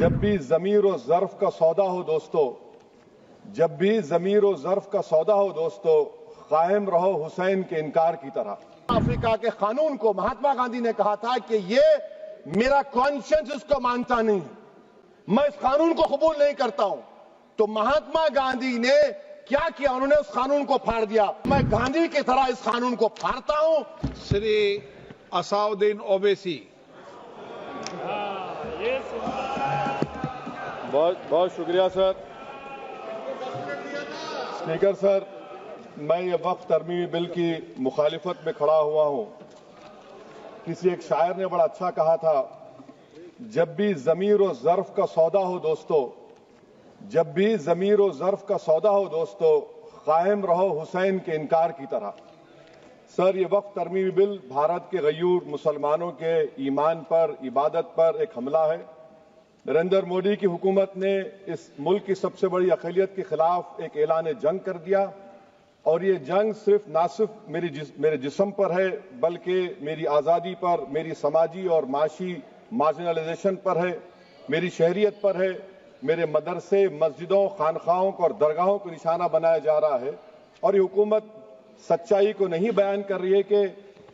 जब भी ज़मीर और ज़र्फ का सौदा हो दोस्तों, जब भी ज़मीर और ज़र्फ का सौदा हो दोस्तों, कायम रहो हुसैन के इनकार की तरह। अफ्रीका के कानून को महात्मा गांधी ने कहा था कि ये मेरा कॉन्शियंस इसको मानता नहीं है, मैं इस कानून को कबूल नहीं करता हूं। तो महात्मा गांधी ने क्या किया, उन्होंने उस कानून को फाड़ दिया। मैं गांधी की तरह इस कानून को फाड़ता हूं। श्री असाउद्दीन ओवैसी। बहुत शुक्रिया सर। स्पीकर सर, मैं ये वक्त तरमीमी बिल की मुखालिफत में खड़ा हुआ हूं। किसी एक शायर ने बड़ा अच्छा कहा था, जब भी ज़मीर और ज़र्फ का सौदा हो दोस्तों, जब भी ज़मीर और ज़र्फ का सौदा हो दोस्तों, कायम रहो हुसैन के इनकार की तरह। सर, ये वक्त तरमीमी बिल भारत के गयूर मुसलमानों के ईमान पर, इबादत पर एक हमला है। नरेंद्र मोदी की हुकूमत ने इस मुल्क की सबसे बड़ी अक़लियत के खिलाफ एक ऐलान जंग कर दिया, और ये जंग ना सिर्फ मेरे जिस्म पर है, बल्कि मेरी आज़ादी पर, मेरी समाजी और माशी मार्जिनलाइजेशन पर है, मेरी शहरियत पर है, मेरे मदरसे, मस्जिदों, खानखाहों और दरगाहों को निशाना बनाया जा रहा है। और ये हुकूमत सच्चाई को नहीं बयान कर रही है कि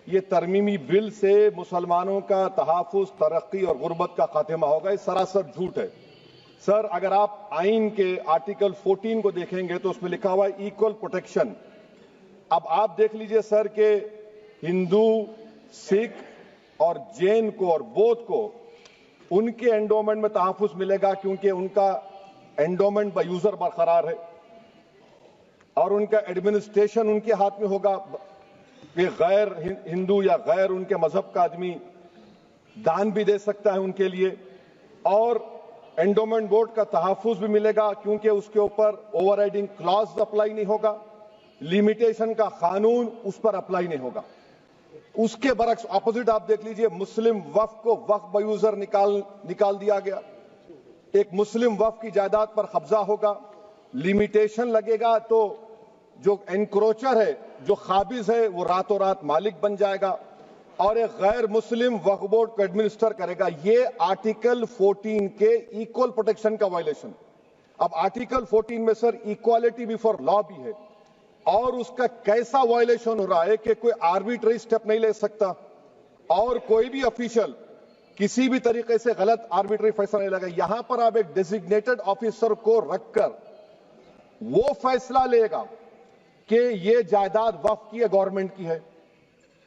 ये तरमीमी बिल से मुसलमानों का तहफ़्फ़ुज़, तरक्की और गुर्बत का खात्मा होगा। ये सरासर झूठ है। सर, अगर आप आइन के आर्टिकल 14 को देखेंगे तो उसमें लिखा हुआ है इक्वल प्रोटेक्शन। अब आप देख लीजिए सर कि हिंदू, सिख और जैन को और बौद्ध को उनके एंडोमेंट में तहफ़्फ़ुज़ मिलेगा, क्योंकि उनका एंडोमेंट बाय यूजर बरकरार है और उनका एडमिनिस्ट्रेशन उनके हाथ में होगा कि गैर हिंदू या गैर उनके मजहब का आदमी दान भी दे सकता है उनके लिए, और एंडोमेंट बोर्ड का तहफ़्फ़ुज़ भी मिलेगा, क्योंकि उसके ऊपर ओवरराइडिंग क्लॉज अप्लाई नहीं होगा, लिमिटेशन का कानून उस पर अप्लाई नहीं होगा। उसके बरक्स ऑपोजिट आप देख लीजिए, मुस्लिम वक्फ को वक्फ बाय यूजर निकाल दिया गया। एक मुस्लिम वक्फ की जायदाद पर कब्जा होगा, लिमिटेशन लगेगा तो जो एनक्रोचर है, जो खाबिज है, वो रातों रात मालिक बन जाएगा और एक गैर मुस्लिम वक्फ बोर्ड को एडमिनिस्टर करेगा। ये आर्टिकल 14 के इक्वल प्रोटेक्शन का वायलेशन। अब आर्टिकल 14 में सर इक्वालिटी बिफोर लॉ भी है, और उसका कैसा वायलेशन हो रहा है कि कोई आर्बिट्ररी स्टेप नहीं ले सकता और कोई भी ऑफिशियल किसी भी तरीके से गलत आर्बिट्ररी फैसला नहीं लेगा। यहां पर आप एक डेजिग्नेटेड ऑफिसर को रखकर वो फैसला लेगा कि ये जायदाद वक्फ की है, गवर्नमेंट की है।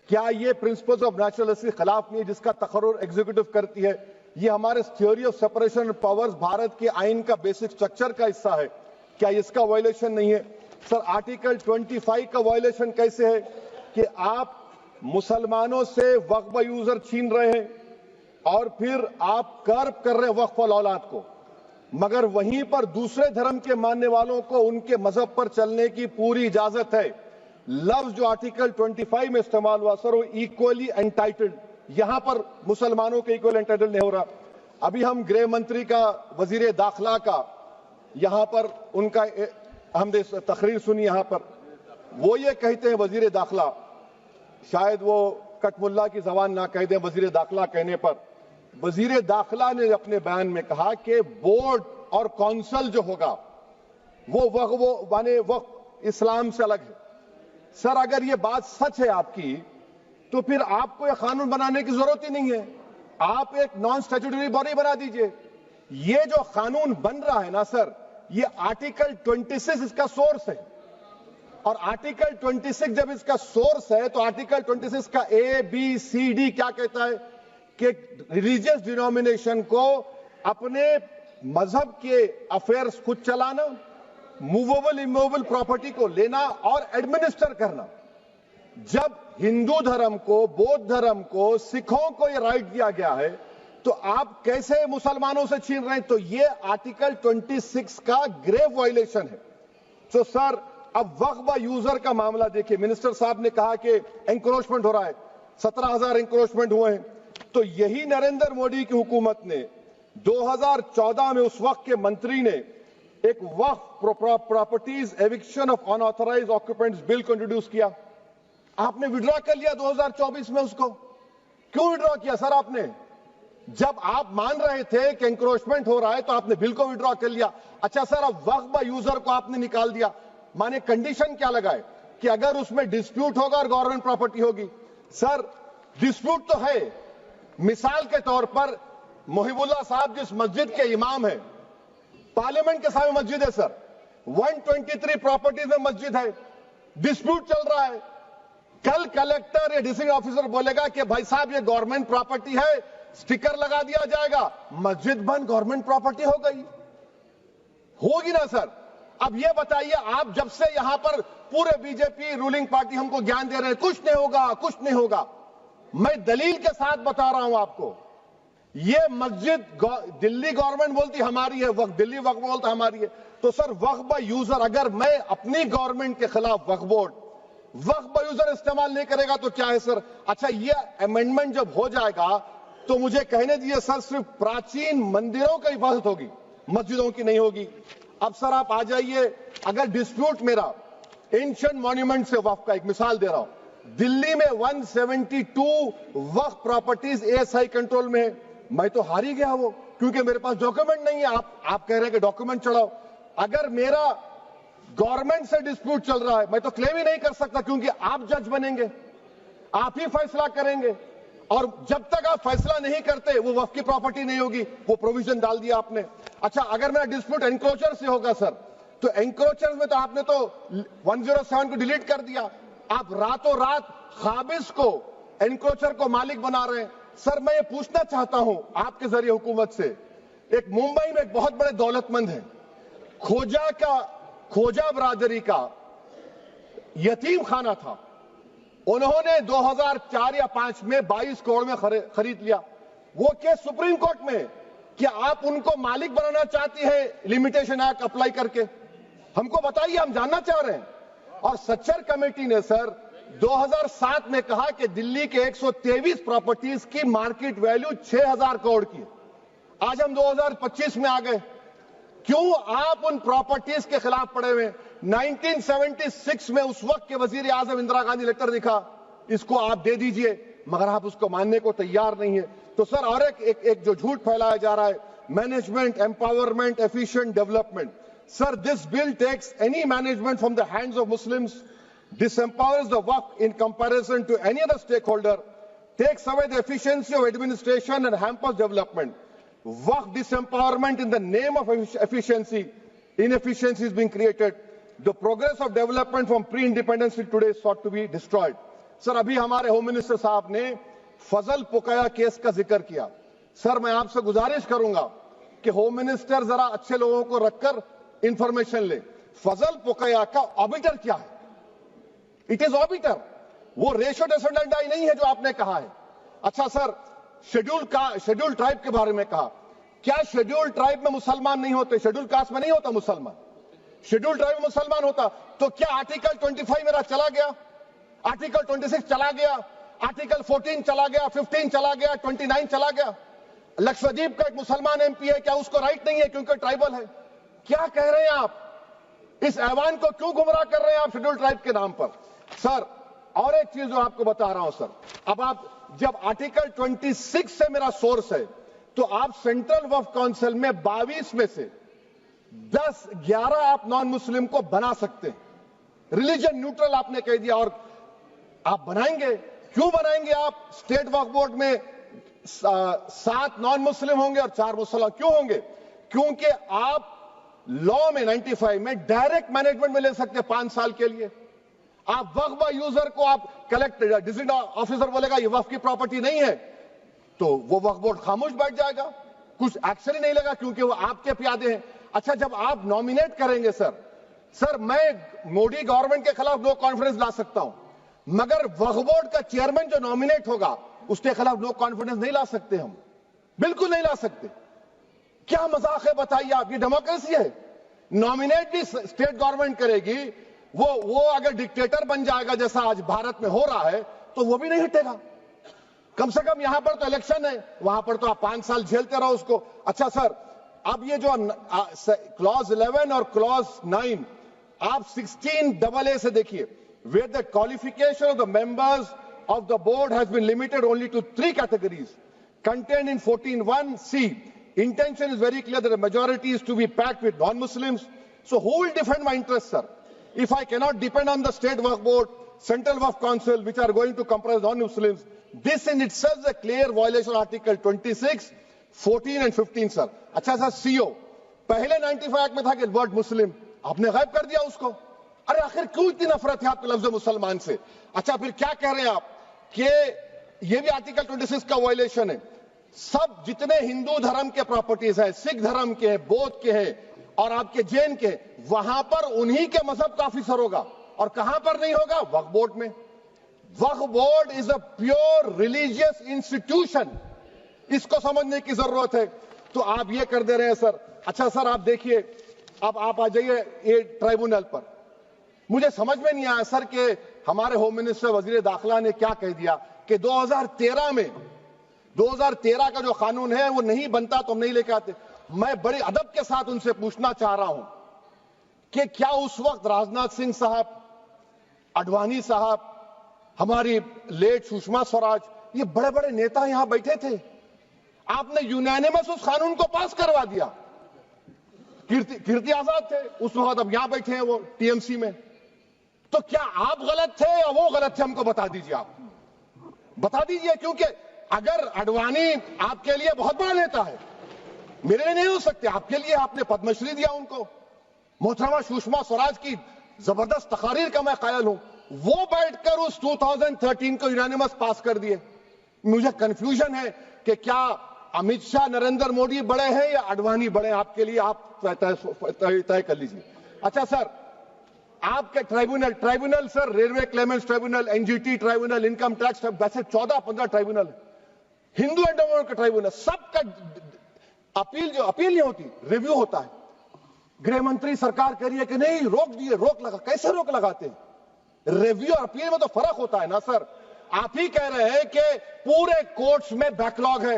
क्या ये प्रिंसिपल्स ऑफ नेचुरलिटी के खिलाफ नहीं है जिसका तकर्रुर एग्जीक्यूटिव करती है? ये हमारे theory of separation of powers, Bharat के आइन का बेसिक स्ट्रक्चर का हिस्सा है। क्या इसका वायलेशन नहीं है? सर, आर्टिकल 25 का वायलेशन कैसे है कि आप मुसलमानों से वक्फ बाय यूजर छीन रहे हैं और फिर आप कर्ब कर रहे हैं वक्फ वाल औलाद को, मगर वहीं पर दूसरे धर्म के मानने वालों को उनके मजहब पर चलने की पूरी इजाजत है। लफ्ज जो आर्टिकल 25 में इस्तेमाल हुआ सर, वो इक्वली एंटाइटल्ड, यहां पर मुसलमानों के इक्वल एंटाइटल्ड नहीं हो रहा। अभी हम गृह मंत्री का, वजीर दाखिला का यहां पर उनका हमने तकरीर सुनी, यहां पर वो ये कहते हैं, वजीर दाखिला, शायद वो कटमुल्ला की जबान ना कह दें, वजीर दाखिला कहने पर वजीर दाखिला ने अपने बयान में कहा कि बोर्ड और काउंसिल जो होगा वो माने वक्फ इस्लाम से अलग है। सर, अगर ये बात सच है आपकी, तो फिर आपको ये कानून बनाने की जरूरत ही नहीं है, आप एक नॉन स्टैट्यूटरी बॉडी बना दीजिए। ये जो कानून बन रहा है ना सर, ये आर्टिकल 26 इसका सोर्स है, और आर्टिकल 26 जब इसका सोर्स है तो आर्टिकल 26 का ABCD क्या कहता है कि रिलीजियस डिनोमिनेशन को अपने मजहब के अफेयर्स खुद चलाना, मूवेबल इमूवेबल प्रॉपर्टी को लेना और एडमिनिस्टर करना। जब हिंदू धर्म को, बौद्ध धर्म को, सिखों को यह राइट दिया गया है, तो आप कैसे मुसलमानों से छीन रहे हैं? तो ये आर्टिकल 26 का ग्रेव वायलेशन है। तो सर, अब वक्फ बाय यूजर का मामला देखिए, मिनिस्टर साहब ने कहा कि एंक्रोचमेंट हो रहा है, 17,000 एंक्रोचमेंट हुए हैं। तो यही नरेंद्र मोदी की हुकूमत ने 2014 में उस वक्त के मंत्री ने एक वक्फ properties eviction of unauthorised occupants bill को इंट्रोड्यूस किया। आपने विड्रॉ कर लिया 2024 में उसको। क्यों विड्रॉ किया सर आपने? جب آپ مان رہے تھے کہ انکروچمنٹ ہو رہا ہے تو آپ نے بل کو وڈرا کر لیا. اچھا سر, اب وقف با یوزر کو آپ نے نکال دیا. مانے کنڈیشن کیا لگائے کہ اگر اس میں ڈسپیوٹ ہوگا اور گورنمنٹ پراپرٹی ہوگی. سر ڈسپیوٹ تو ہے. مثال کے طور پر محب اللہ صاحب جس مسجد کے امام ہیں, پارلیمنٹ کے سامنے مسجد ہے سر, 123 پراپرٹیز میں مسجد ہے, ڈسپیوٹ چل رہا ہے. کل کلیکٹر یا ڈسٹرکٹ آفیسر بولے گا کہ بھائی صاحب یہ گورنمنٹ پراپرٹی ہے, سٹیکر لگا دیا جائے گا, مسجد بند, گورنمنٹ پراپرٹی ہو گئی. ہوگی نا سر؟ اب یہ بتائیے, آپ جب سے یہاں پر پورے بی جے پی رولنگ پارٹی ہم کو گیان دے رہے ہیں کچھ نہیں ہوگا, کچھ نہیں ہوگا. میں دلیل کے ساتھ بتا رہا ہوں آپ کو, یہ مسجد دلی گورنمنٹ بولتی ہماری ہے, وقف دلی وقف بولتا ہماری ہے. تو سر وقف با یوزر, اگر میں اپنی گورنمنٹ کے خلاف وقف بورڈ وقف با یوزر استعمال نہیں کرے گا تو کیا ہے سر؟ اچھا یہ امینڈمنٹ جب ہو جائے گا تو مجھے کہنے دیجیے سر, صرف پراچین مندروں کی حفاظت ہوگی, مسجدوں کی نہیں ہوگی. اب سر آپ آ جائیے, اگر ڈسپیوٹ میرا اینشنٹ مانیومنٹ سے وقف کا, ایک مثال دے رہا ہوں, دلی میں 172 وقف پراپرٹیز ASI کنٹرول میں ہے. میں تو ہار ہی گیا وہ, کیونکہ میرے پاس ڈاکیومنٹ نہیں ہے. آپ کہہ رہے ہیں کہ ڈاکیومنٹ چڑھاؤ. اگر میرا گورنمنٹ سے ڈسپیوٹ چل رہا ہے میں تو کلیم ہی نہیں کر سکتا, کیونکہ آپ جج بنیں گے, آپ ہی فیصلہ کریں گے, اور جب تک آپ فیصلہ نہیں کرتے وہ وقف کی پراپرٹی نہیں ہوگی. وہ پروویژن ڈال دیا آپ نے. اچھا اگر میرا ڈسپیوٹ انکروچر سے ہوگا سر, تو انکروچر میں تو آپ نے تو 107 کو ڈیلیٹ کر دیا. آپ راتوں رات قابض کو, انکروچر کو مالک بنا رہے ہیں. سر میں یہ پوچھنا چاہتا ہوں آپ کے ذریعے حکومت سے, ایک ممبئی میں ایک بہت بڑے دولت مند ہیں, کھوجا برادری کا یتیم خانہ تھا, انہوں نے 2004 یا 2005 میں 22 کروڑ میں خرید لیا. وہ کیس سپریم کورٹ میں کہ آپ ان کو مالک بنانا چاہتی ہے لمیٹیشن ایکٹ اپلائی کر کے, ہم کو بتائیے, ہم جاننا چاہ رہے ہیں. اور سچر کمیٹی نے سر 2007 میں کہا کہ دلی کے 123 پراپرٹیز کی مارکیٹ ویلیو 6000 کروڑ کی. آج ہم 2025 میں آ گئے, کیوں آپ ان پراپرٹیز کے خلاف پڑے ہوئے؟ 1976 میں اس وقت کے وزیر اعظم اندرا گاندھی لیٹر لکھا, اس کو آپ دے دیجئے, مگر آپ اس کو ماننے کو تیار نہیں ہے. تو سر اور ایک جو جھوٹ پھیلایا جا رہا ہے, management empowerment efficient development. Sir this bill takes any management from the hands of Muslims, disempowers the waqf in comparison to any other stakeholder, takes away the efficiency of administration and hampers development. Waqf disempowerment in the name of efficiency, inefficiency is being created. The progress of development from pre-independence till today is sought to be destroyed. Sir, ابھی ہمارے home minister صاحب نے فضل پوکیا case کا ذکر کیا. سر میں آپ سے گزارش کروں گا کہ ہوم منسٹر ذرا اچھے لوگوں کو رکھ کر انفارمیشن لے. فضل پوکیا کا آبیٹر کیا ہے؟ اٹ از آبیٹر, وہ ریشو ڈیسنڈنٹ نہیں ہے جو آپ نے کہا ہے. اچھا سر, شیڈول ٹرائب کے بارے میں کہا, کیا شیڈول ٹرائب میں مسلمان نہیں ہوتے؟ شیڈول کاسٹ میں نہیں ہوتا مسلمان, شیڈول ٹرائب میں مسلمان ہوتا. تو کیا آرٹیکل 25 میرا چلا گیا, آرٹیکل 26 چلا گیا, آرٹیکل 14 چلا گیا, 15 چلا گیا, 29 چلا گیا؟ لکشدیپ کا ایک مسلمان ایم پی ہے, کیا اس کو رائٹ نہیں ہے کیونکہ ٹرائبل ہے؟ کیا کہہ رہے ہیں آپ؟ اس ایوان کو کیوں گمراہ کر رہے ہیں آپ شیڈول ٹرائب کے نام پر؟ سر اور ایک چیز جو آپ کو بتا رہا ہوں سر, اب آپ جب آرٹیکل 26 سے میرا سورس ہے تو آپ سینٹرل وقف کونسل میں 22 میں سے 11 آپ نان مسلم کو بنا سکتے ہیں. ریلیجن نیوٹرل آپ نے کہہ دیا, اور آپ بنائیں گے. کیوں بنائیں گے آپ؟ اسٹیٹ وقف بورڈ میں 7 نان مسلم ہوں گے اور 4 مسلمان. کیوں ہوں گے؟ کیونکہ آپ لا میں 95 میں ڈائریکٹ مینجمنٹ میں لے سکتے ہیں 5 سال کے لیے. آپ وقف با یوزر کو آپ کلیکٹر ڈسٹرکٹ آفیسر بولے گا یہ وقف کی پراپرٹی نہیں ہے, تو وہ وقف بورڈ خاموش بیٹھ جائے گا, کچھ ایکشن ہی نہیں لگا, کیونکہ وہ آپ کے پیادے ہیں. اچھا جب آپ نامینیٹ کریں گے سر میں مودی گورنمنٹ کے خلاف نو کانفیڈنس لا سکتا ہوں, مگر وقف بورڈ کا چیئرمین جو نامینیٹ ہوگا اس کے خلاف نو کانفیڈنس نہیں لا سکتے, ہم بالکل نہیں لا سکتے. کیا مذاق ہے بتائیے آپ؟ یہ ڈیموکریسی ہے. نامینیٹ بھی اسٹیٹ گورنمنٹ کرے گی, وہ اگر ڈکٹیٹر بن جائے گا جیسا آج بھارت میں ہو رہا ہے تو وہ بھی نہیں ہٹے گا. کم سے کم یہاں پر تو الیکشن ہے, وہاں پر تو آپ 5 سال جھیلتے رہو اس کو. اچھا سر, اب یہ جو کلوز 11 اور کلوز 9 آپ 16AA سے دیکھیے, where the qualification of the members of the board has been limited only to 3 categories. contained in 14(1)(c). Intention is very clear that the majority is to be packed with non-Muslims. So who will defend my interests, sir? If I cannot depend on the State Waqf Board, Central Waqf Council, which are going to comprise non-Muslims, this in itself is a clear violation of Article 26, 14 and 15, sir. अच्छा sir, CO, पहले 95 act में था कि word मुस्लिम, आपने गायब कर दिया उसको. अरे आखिर क्यों इतनी नफरत है आपको लफ्ज मुसलमान से? अच्छा फिर क्या कह रहे हैं आप कि ये भी आर्टिकल 26 का वायलेशन है. सब जितने हिंदू धर्म के प्रॉपर्टीज हैं, सिख धर्म के हैं, बौद्ध के हैं और आपके जैन के, वहां पर उन्हीं के मजहब का ऑफिसर होगा. और कहां पर नहीं होगा? वक्फ बोर्ड में. वक्फ board is a pure religious institution. इसको समझने की जरूरत है. तो आप ये कर दे रहे हैं सर. अच्छा सर, आप देखिए, अब आप आ जाइए ये ट्राइब्यूनल पर. मुझे समझ में नहीं आया सर कि हमारे होम मिनिस्टर वजीर दाखिला ने क्या कह दिया कि 2013 का जो कानून है वो नहीं बनता तो हम नहीं लेके आते. मैं बड़े अदब के साथ उनसे पूछना चाह रहा हूं कि क्या उस वक्त राजनाथ सिंह साहब, अडवाणी साहब, हमारी लेट सुषमा स्वराज, ये बड़े बड़े नेता यहां बैठे थे? आपने यूनानिमस उस कानून को पास करवा दिया. कीर्ति आजाद थे उस वक्त, अब यहां बैठे हैं वो टीएमसी में. तो क्या आप गलत थे या वो गलत थे? हमको बता दीजिए, आप बता दीजिए. क्योंकि अगर अडवाणी आपके लिए बहुत बड़ा नेता है, मेरे लिए नहीं हो सकते, आपके लिए आपने पद्मश्री दिया उनको. मोहतरमा सुषमा स्वराज की जबरदस्त तकारीर का मैं कायल हूं. वो बैठकर उस 2013 को यूनानिमस पास कर दिए. मुझे कंफ्यूजन है कि क्या अमित शाह, नरेंद्र मोदी बड़े हैं या अडवाणी बड़े हैं? आपके लिए आप तय कर लीजिए. अच्छा सर, आपके tribunal sir, railway Clements tribunal, NGT tribunal, income tax, वैसे 14-15 ट्राइब्यूनल है. हिंदू एंडोमेंट का ट्राइब्यूनल, सबका अपील नहीं होती, रिव्यू होता है. गृह मंत्री सरकार कह रही है कि नहीं, रोक दिए, रोक लगा. कैसे रोक लगाते हैं? रिव्यू और अपील में तो फर्क होता है ना सर. आप ही कह रहे हैं कि पूरे कोर्ट्स में बैकलॉग है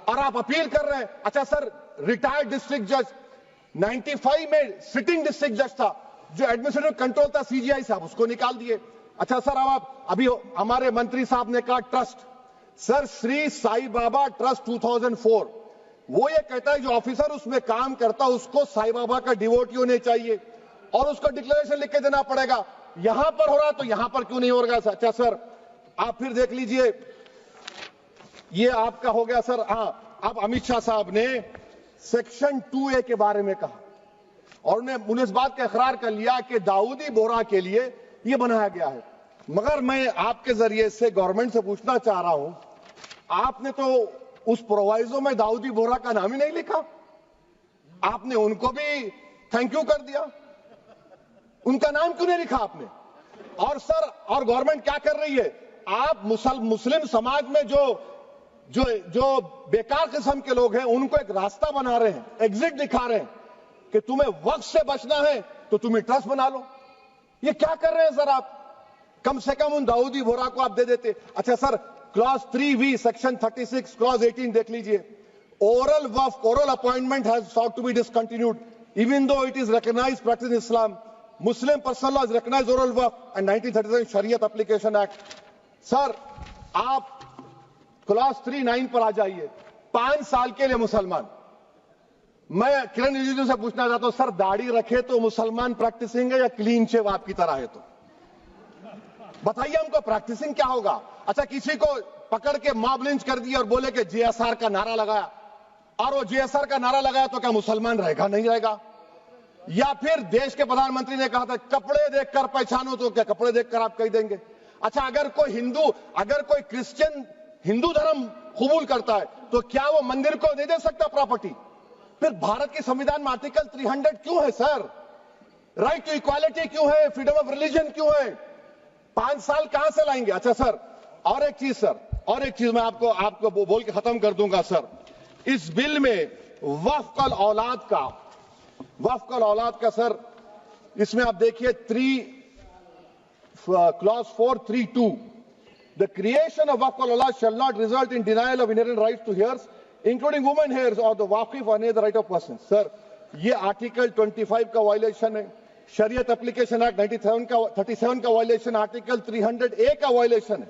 और आप अपील कर रहे हैं. अच्छा सर, रिटायर्ड डिस्ट्रिक्ट जज 95 में सिटिंग डिस्ट्रिक्ट जज था, जो एडमिनिस्ट्रेटिव कंट्रोल था सीजीआई साहब, उसको निकाल दिए. अच्छा सर, अब आप अभी हमारे मंत्री साहब ने कहा trust, sir Shri Sai Baba trust 2004, वो ये कहता है जो ऑफिसर उसमें काम करता उसको साई बाबा का डिवोटी होने चाहिए और उसको डिक्लेरेशन लिख के देना पड़ेगा. यहां पर हो रहा तो यहां पर क्यों नहीं हो रहा? अच्छा सर, आप फिर देख लीजिए, ये आपका हो गया सर. हां, अब अमित शाह साहब ने सेक्शन 2A के बारे में कहा और उन्हें इस बात का इकरार कर लिया कि दाऊदी बोहरा के लिए यह बनाया गया है. मगर मैं आपके जरिए से गवर्नमेंट से पूछना चाह रहा हूं, आपने तो उस प्रोवाइजो में दाऊदी बोहरा का नाम ही नहीं लिखा. आपने उनको भी थैंक यू कर दिया, उनका नाम क्यों नहीं लिखा आपने? और सर, और गवर्नमेंट क्या कर रही है? आप मुस्लिम समाज में जो बेकार किस्म के लोग हैं उनको एक रास्ता बना रहे हैं, एग्जिट दिखा रहे हैं कि तुम्हें वक्त से बचना है तो तुम्हें ट्रस्ट बना लो. ये क्या कर रहे हैं सर आप? कम से कम उन दाऊदी बोहरा को आप दे देते. अच्छा sir, clause 3V section 36 clause 18 देख लीजिए. Oral appointment has sought to be discontinued even though it is recognized practice in Islam. Muslim personal law is recognized oral waqf and 1937 Shariat Application Act. Sir, आप clause 3(9) पर आ जाइए. 5 साल के लिए मुसलमान. मैं किरण रिजिजू से पूछना चाहता हूं, सर दाढ़ी रखे तो मुसलमान प्रैक्टिसिंग है या क्लीन शेव आपकी तरह है? तो बताइए हमको, प्रैक्टिसिंग क्या होगा? अच्छा, किसी को पकड़ के मॉब लिंच कर दिया और बोले कि JSR का नारा लगाया, और वो JSR का नारा लगाया तो क्या मुसलमान रहेगा? नहीं रहेगा. या फिर देश के प्रधानमंत्री ने कहा था कपड़े देखकर पहचानो, तो क्या कपड़े देखकर आप कह देंगे? अच्छा, अगर कोई क्रिश्चियन हिंदू धर्म कबूल करता है तो क्या वो मंदिर को नहीं दे सकता प्रॉपर्टी? फिर भारत के संविधान में आर्टिकल 300 क्यों है सर? राइट टू इक्वालिटी क्यों है? फ्रीडम ऑफ रिलीजन क्यों है? 5 साल कहां से लाएंगे? अच्छा सर, और एक चीज सर, और एक चीज मैं आपको बोल के खत्म कर दूंगा सर. इस बिल में वक्फ औलाद का सर, इसमें आप देखिए clause 4(3)(2), the creation of waqf al-awlad shall not result in denial of inherent rights to heirs, including women heirs or the waqif or any other right of person. Sir, ये article 25 का violation है, शरीयत application act 37 का violation, article 300A का violation है.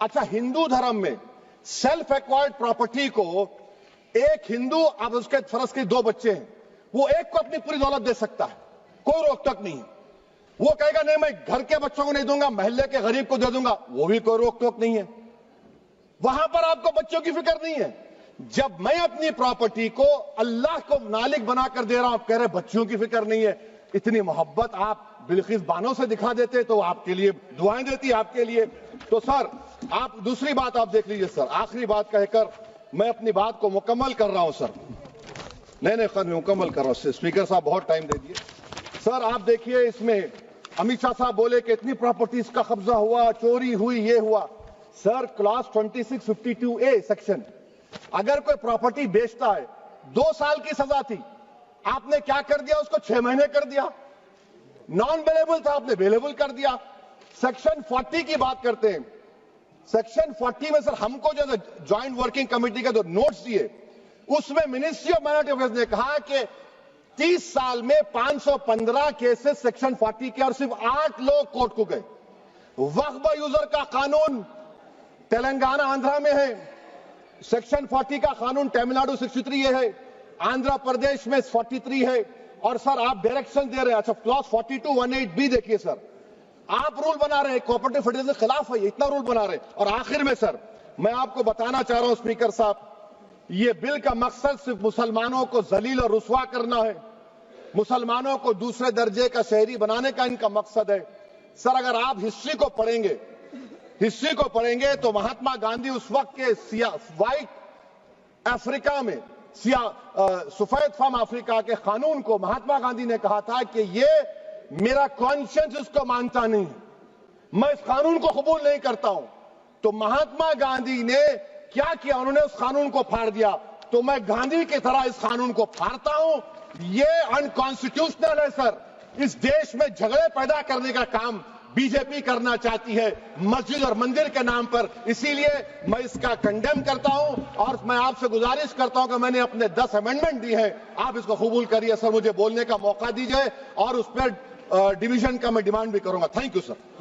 अच्छा, हिंदू धर्म में सेल्फ एक्वायर्ड प्रॉपर्टी को एक हिंदू, अब उसके फर्ज के 2 बच्चे हैं, वो एक को अपनी पूरी दौलत दे सकता है, कोई रोक टोक नहीं। वो कहेगा नहीं मैं घर के बच्चों को नहीं दूंगा, मोहल्ले के गरीब को दे दूंगा, वो भी कोई रोक टोक नहीं है। वहां पर आपको बच्चों की फिक्र नहीं है। जब मैं अपनी प्रॉपर्टी को अल्लाह को मालिक बनाकर दे रहा हूं, आप कह रहे बच्चों की फिक्र नहीं है। इतनी मोहब्बत आप बिल्किस बानो से दिखा देते तो आपके लिए दुआएं देती आपके लिए। तो सर आप दूसरी बात आप देख लीजिए सर, आखिरी बात कहकर मैं अपनी बात को मुकम्मल कर रहा हूं सर। नहीं मुकम्मल कर रहा हूं। स्पीकर साहब बहुत टाइम दे दिए। सर आप देखिए, इसमें अमित शाह साहब बोले कि इतनी प्रॉपर्टीज का कब्जा हुआ, चोरी हुई, ये हुआ। सर क्लास 2652A सेक्शन, अगर कोई प्रॉपर्टी बेचता है 2 साल की सजा थी, आपने क्या कर दिया, उसको 6 महीने कर दिया। नॉन बेलेबल था, आपने बेलेबल कर दिया। सेक्शन 40 की बात करते हैं। सेक्शन 40 में सर हमको जो ज्वाइंट वर्किंग कमेटी का जो नोट्स दिए, उसमें मिनिस्ट्री ऑफ माइनॉरिटी अफेयर्स ने कहा कि 30 साल में 515 केसेस सेक्शन 40 के, और सिर्फ 8 लोग कोर्ट को गए। वक्फ यूजर का कानून तेलंगाना आंध्रा में है, सेक्शन 40 का कानून तमिलनाडु 63 है, आंध्र प्रदेश में 43 है। और सर आप डायरेक्शन दे रहे हैं, अच्छा क्लॉज 4218B देखिए सर, आप रूल बना रहे हैं, कोऑपरेटिव फेडरलिज्म के खिलाफ है, इतना रूल बना रहे हैं। और आखिर में सर मैं आपको बताना चाह रहा हूं स्पीकर साहब, ये बिल का मकसद सिर्फ मुसलमानों को जलील और रुस्वा करना है, मुसलमानों को दूसरे दर्जे का शहरी बनाने का इनका मकसद है। सर अगर आप हिस्ट्री को पढ़ेंगे तो महात्मा गांधी उस वक्त के व्हाइट अफ्रीका में सफेद फार्म अफ्रीका के कानून को महात्मा गांधी ने कहा था कि ये मेरा कॉन्शियंस इसको मानता नहीं, मैं इस कानून को कबूल नहीं करता हूं। तो महात्मा गांधी ने क्या किया, उन्होंने उस कानून को फाड़ दिया। तो मैं गांधी की तरह इस कानून को फाड़ता हूं। ये अनकॉन्स्टिट्यूशनल है सर। इस देश में झगड़े पैदा करने का काम बीजेपी करना चाहती है मस्जिद और मंदिर के नाम पर, इसीलिए मैं इसका कंडेम करता हूं। और मैं आपसे गुजारिश करता हूं कि मैंने अपने 10 अमेंडमेंट दी हैं, आप इसको कबूल करिए सर, मुझे बोलने का मौका दीजिए और उस पर डिवीजन का मैं डिमांड भी करूंगा। Thank you sir.